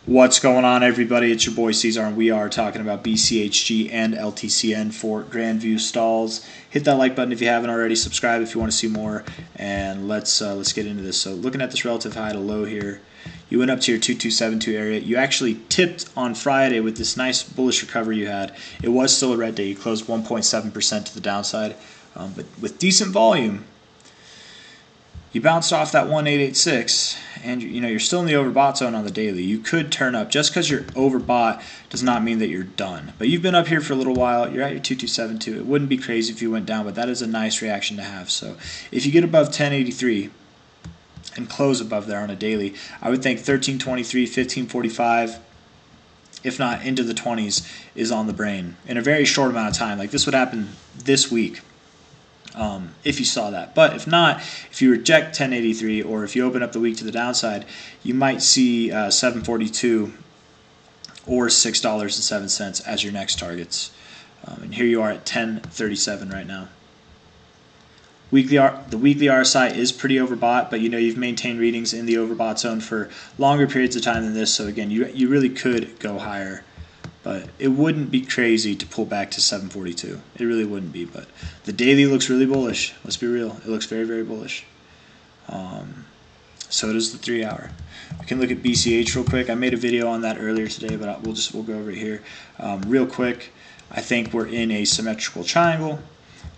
What's going on, everybody? It's your boy C-Zar, and we are talking about BCHG and LTCN for Grandview stalls. Hit that like button if you haven't already. Subscribe if you want to see more, and let's get into this. So, looking at this relative high to low here, you went up to your 2272 area. You actually tipped on Friday with this nice bullish recovery you had. It was still a red day. You closed 1.7% to the downside, but with decent volume. You bounced off that 1886, and you're still in the overbought zone on the daily. You could turn up. Just because you're overbought does not mean that you're done. But you've been up here for a little while. You're at your 2272. It wouldn't be crazy if you went down, but that is a nice reaction to have. So if you get above 1083 and close above there on a daily, I would think 1323, 1545, if not into the 20s, is on the brain in a very short amount of time. Like this would happen this week. If you saw that. But if not, if you reject 1083 or if you open up the week to the downside, you might see 742 or $6.07 as your next targets. And here you are at 1037 right now. The weekly RSI is pretty overbought, but you've maintained readings in the overbought zone for longer periods of time than this. So again, you really could go higher. But it wouldn't be crazy to pull back to 742. It really wouldn't be. But the daily looks really bullish. Let's be real. It looks very, very bullish. So does the 3 hour. We can look at BCH real quick. I made a video on that earlier today, but we'll go over it here real quick. I think we're in a symmetrical triangle.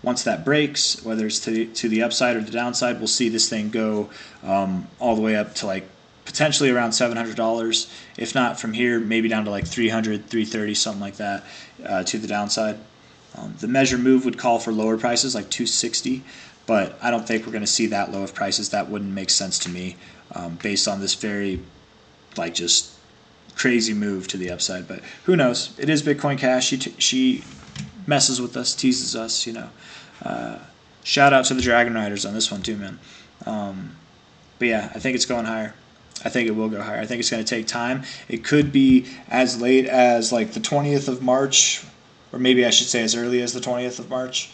Once that breaks, whether it's to the upside or the downside, we'll see this thing go all the way up to potentially around $700, if not from here, maybe down to $300, $330, something like that, to the downside. The measure move would call for lower prices, like $260, but I don't think we're going to see that low of prices. That wouldn't make sense to me, based on this very, just crazy move to the upside. But who knows? It is Bitcoin Cash. She messes with us, teases us. Shout out to the Dragon Riders on this one too, man. But yeah, I think it's going higher. I think it will go higher. I think it's going to take time. It could be as late as the 20th of March, or maybe I should say as early as the 20th of March,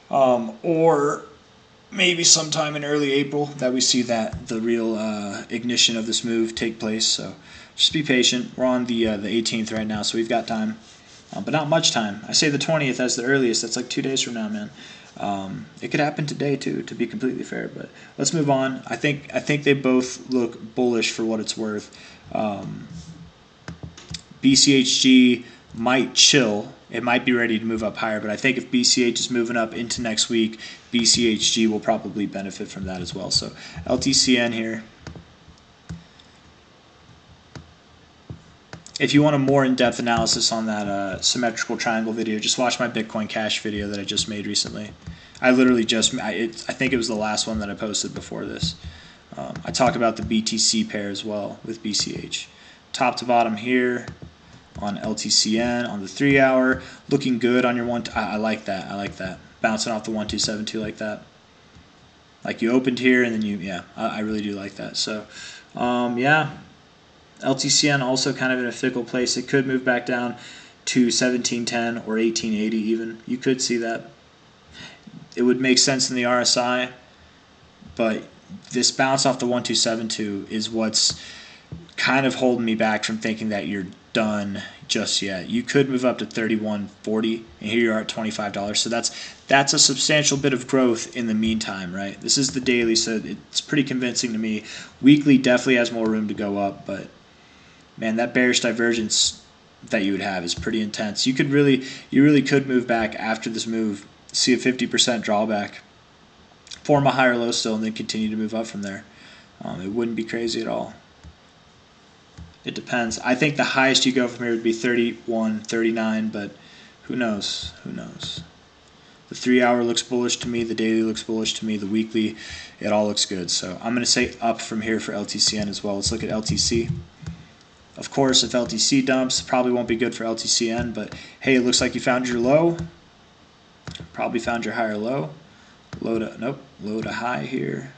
or maybe sometime in early April that we see the real ignition of this move take place. So just be patient. We're on the 18th right now, so we've got time, but not much time. I say the 20th as the earliest. That's 2 days from now, man. It could happen today too, to be completely fair. But let's move on. I think they both look bullish for what it's worth. BCHG might chill. It might be ready to move up higher, but I think if BCH is moving up into next week, BCHG will probably benefit from that as well. So LTCN here. If you want a more in-depth analysis on that symmetrical triangle video, just watch my Bitcoin Cash video that I just made recently. I literally I think it was the last one that I posted before this. I talk about the BTC pair as well with BCH. Top to bottom here on LTCN on the 3 hour, looking good on your one. I like that. I like that. Bouncing off the 1272 like that. You opened here and then I really do like that. So, yeah. LTCN also kind of in a fickle place. It could move back down to 1710 or 1880 even. You could see that. It would make sense in the RSI, but this bounce off the 1272 is what's kind of holding me back from thinking that you're done just yet. You could move up to 31.40, and here you are at $25. So that's a substantial bit of growth in the meantime, right? This is the daily, so it's pretty convincing to me. Weekly definitely has more room to go up, but man, that bearish divergence that you would have is pretty intense. You really could move back after this move, see a 50% drawback, form a higher low still, and then continue to move up from there. It wouldn't be crazy at all. It depends. I think the highest you go from here would be 31, 39, but who knows? Who knows? The 3 hour looks bullish to me. The daily looks bullish to me. The weekly, it all looks good. So I'm going to say up from here for LTCN as well. Let's look at LTC. Of course, if LTC dumps, probably won't be good for LTCN, but hey, it looks like you found your low. Probably found your higher low. Low to high here.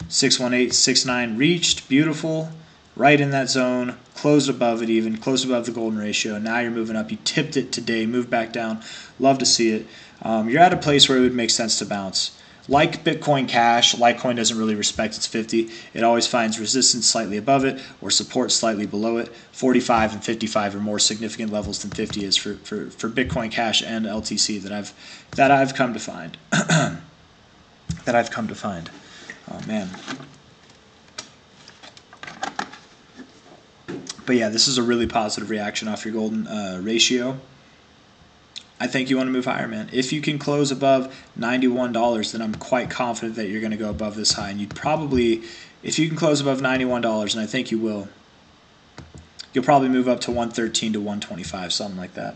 61869 reached. Beautiful. Right in that zone. Closed above it even. Closed above the golden ratio. Now you're moving up. You tipped it today. Moved back down. Love to see it. You're at a place where it would make sense to bounce. Like Bitcoin Cash, Litecoin doesn't really respect its 50. It always finds resistance slightly above it or support slightly below it. 45 and 55 are more significant levels than 50 is for Bitcoin Cash and LTC that I've come to find. That I've come to find. Oh man. But yeah, this is a really positive reaction off your golden ratio. I think you want to move higher, man. If you can close above $91, then I'm quite confident that you're going to go above this high. And you'd probably, if you can close above $91, and I think you will, you'll probably move up to 113 to 125, something like that.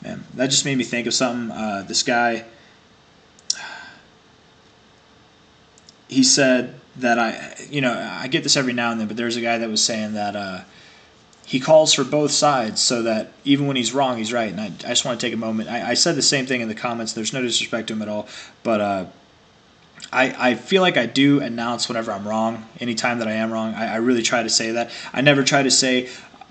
Man, that just made me think of something. This guy, he said that I get this every now and then, but there's a guy that was saying that he calls for both sides so that even when he's wrong, he's right. And I just want to take a moment. I said the same thing in the comments. There's no disrespect to him at all. But I feel like I do announce whenever I'm wrong. Anytime that I am wrong, I really try to say that. I never try to say,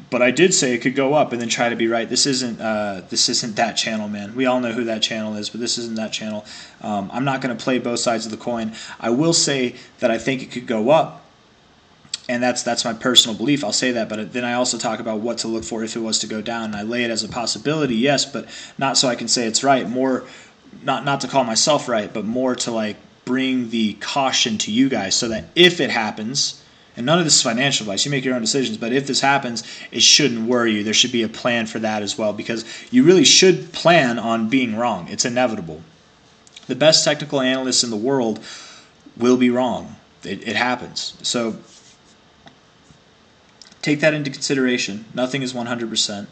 but I did say it could go up and then try to be right. This isn't that channel, man. We all know who that channel is, but this isn't that channel. I'm not going to play both sides of the coin. I will say that I think it could go up. And that's my personal belief. I'll say that, but then I also talk about what to look for if it was to go down. And I lay it as a possibility, yes, but not so I can say it's right. More, not to call myself right, but more to like bring the caution to you guys so that if it happens, and none of this is financial advice, you make your own decisions, but if this happens, it shouldn't worry you. There should be a plan for that as well, because you really should plan on being wrong. It's inevitable. The best technical analysts in the world will be wrong. It happens. So take that into consideration. Nothing is 100%.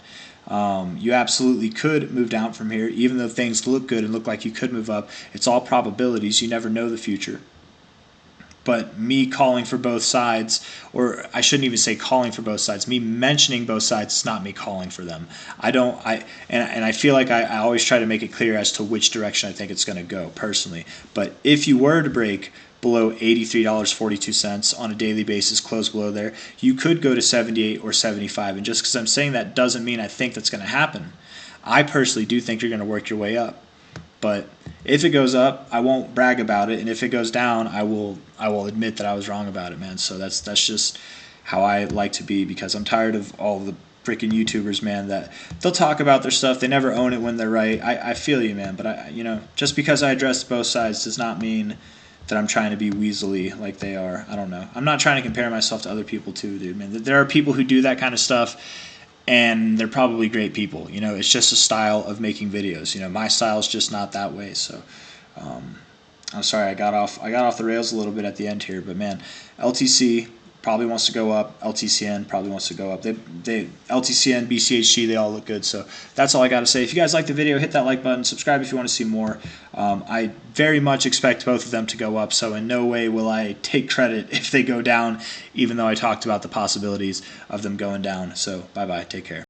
You absolutely could move down from here, even though things look good and look like you could move up. It's all probabilities. You never know the future. But me calling for both sides, or I shouldn't even say calling for both sides, me mentioning both sides is not me calling for them. And I feel like I always try to make it clear as to which direction I think it's going to go personally. But if you were to break below $83.42 on a daily basis, close below there, you could go to 78 or 75. And just because I'm saying that doesn't mean I think that's going to happen. I personally do think you're going to work your way up. But if it goes up, I won't brag about it, and if it goes down, I will admit that I was wrong about it, man. So that's just how I like to be, because I'm tired of all the freaking YouTubers, man, that they'll talk about their stuff, they never own it when they're right. I feel you, man, but just because I address both sides does not mean that I'm trying to be weaselly like they are. I don't know. I'm not trying to compare myself to other people too, dude, man. There are people who do that kind of stuff, and they're probably great people. It's just a style of making videos. My style is just not that way. So I'm sorry I got off the rails a little bit at the end here, but man, LTC probably wants to go up. LTCN probably wants to go up. LTCN, BCHG, they all look good. So that's all I got to say. If you guys like the video, hit that like button. Subscribe if you want to see more. I very much expect both of them to go up, so in no way will I take credit if they go down, even though I talked about the possibilities of them going down. So bye-bye. Take care.